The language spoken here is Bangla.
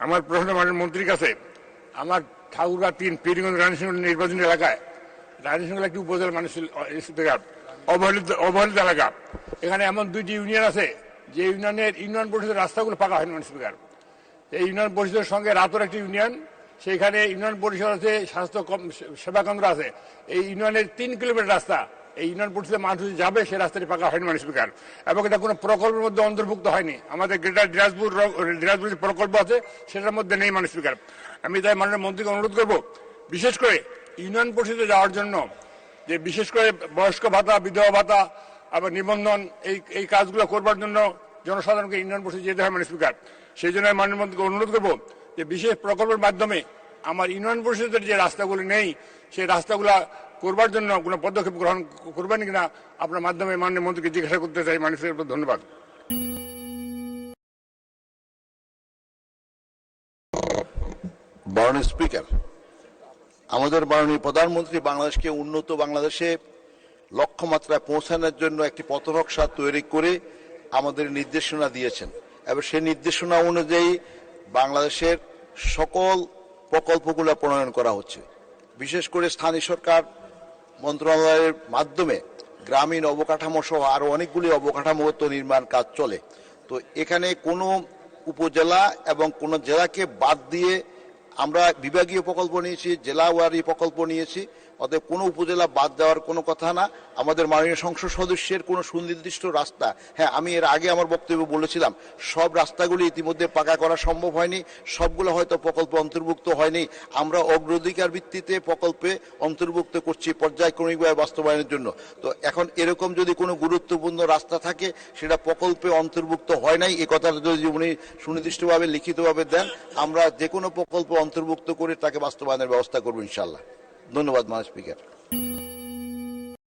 আমার প্রশ্ন মাননীয় মন্ত্রীর কাছে, আমার ঠাকুরগাঁ 3 পীরগঞ্জ রানীশঙ্কর নির্বাচনী এলাকায়, রানীশঙ্কর একটি উপজেলা মানুষ অবহেলিত এলাকা, এখানে এমন 2টি ইউনিয়ন আছে যে ইউনিয়ন পরিষদের রাস্তাগুলো পাকা হয়নি মানুষ স্পিকার। এই ইউনিয়ন পরিষদের সঙ্গে রাতর একটি ইউনিয়ন, সেইখানে ইউনিয়ন পরিষদ আছে, স্বাস্থ্য সেবা কেন্দ্র আছে। এই ইউনিয়নের 3 কিলোমিটার রাস্তা এই ইউনিয়ন পরিষদের মানুষ যাবে, সেই রাস্তাটি পাকা হয়নি মানুষ স্পিকার, এবং এটা কোনো প্রকল্পের মধ্যে অন্তর্ভুক্ত হয়নি। আমাদের গ্রেটার দিনাজপুর যে প্রকল্প আছে সেটার মধ্যে নেই মানুষ স্পিকার। আমি তাই মাননীয় মন্ত্রীকে অনুরোধ করব, বিশেষ করে ইউনিয়ন পরিষদে যাওয়ার জন্য যে বিশেষ করে বয়স্ক ভাতা, বিধবা ভাতা, আবার নিবন্ধন, এই কাজগুলো করবার জন্য জনসাধারণকে ইউনিয়ন পরিষদে যেতে হয় মানুষ স্পিকার। সেই জন্য আমি মাননীয় মন্ত্রীকে অনুরোধ করব যে বিশেষ প্রকল্পের মাধ্যমে আমার ইউনিয়ন পরিষদের যে রাস্তাগুলো নেই সেই রাস্তাগুলো করবার জন্য কোনো পদক্ষেপ গ্রহণ করবেন কিনা আপনার মাধ্যমে মাননীয় মন্ত্রীকে জিজ্ঞাসা করতে চাই। মানুষের ধন্যবাদ। মাননীয় স্পিকার, আমাদের মাননীয় প্রধানমন্ত্রী বাংলাদেশকে উন্নত বাংলাদেশে লক্ষ্যমাত্রায় পৌঁছানোর জন্য একটি পথনকশা তৈরি করে আমাদের নির্দেশনা দিয়েছেন, এবং সেই নির্দেশনা অনুযায়ী বাংলাদেশের সকল প্রকল্পগুলো প্রণয়ন করা হচ্ছে। বিশেষ করে স্থানীয় সরকার মন্ত্রণালয়ের মাধ্যমে গ্রামীণ অবকাঠামো সহ আরও অনেকগুলি অবকাঠামোগত নির্মাণ কাজ চলে। তো এখানে কোনো উপজেলা এবং কোনো জেলাকে বাদ দিয়ে আমরা বিভাগীয় প্রকল্প নিয়েছি, জেলাওয়ারি প্রকল্প নিয়েছি। অতএব কোনো উপজেলা বাদ দেওয়ার কোনো কথা না। আমাদের মাননীয় সংসদ সদস্যের কোনো সুনির্দিষ্ট রাস্তা, হ্যাঁ আমি এর আগে আমার বক্তব্যে বলেছিলাম, সব রাস্তাগুলি ইতিমধ্যে পাকা করা সম্ভব হয়নি, সবগুলো হয়তো প্রকল্পে অন্তর্ভুক্ত হয়নি। আমরা অগ্রাধিকার ভিত্তিতে প্রকল্পে অন্তর্ভুক্ত করছি পর্যায়ক্রমিকভাবে বাস্তবায়নের জন্য। তো এখন এরকম যদি কোনো গুরুত্বপূর্ণ রাস্তা থাকে সেটা প্রকল্পে অন্তর্ভুক্ত হয় নাই, এই কথাটা যদি উনি সুনির্দিষ্টভাবে লিখিতভাবে দেন, আমরা যে কোনো প্রকল্প অন্তর্ভুক্ত করে তাকে বাস্তবায়নের ব্যবস্থা করবো ইনশাআল্লাহ। ধন্যবাদ মাননীয় স্পিকার।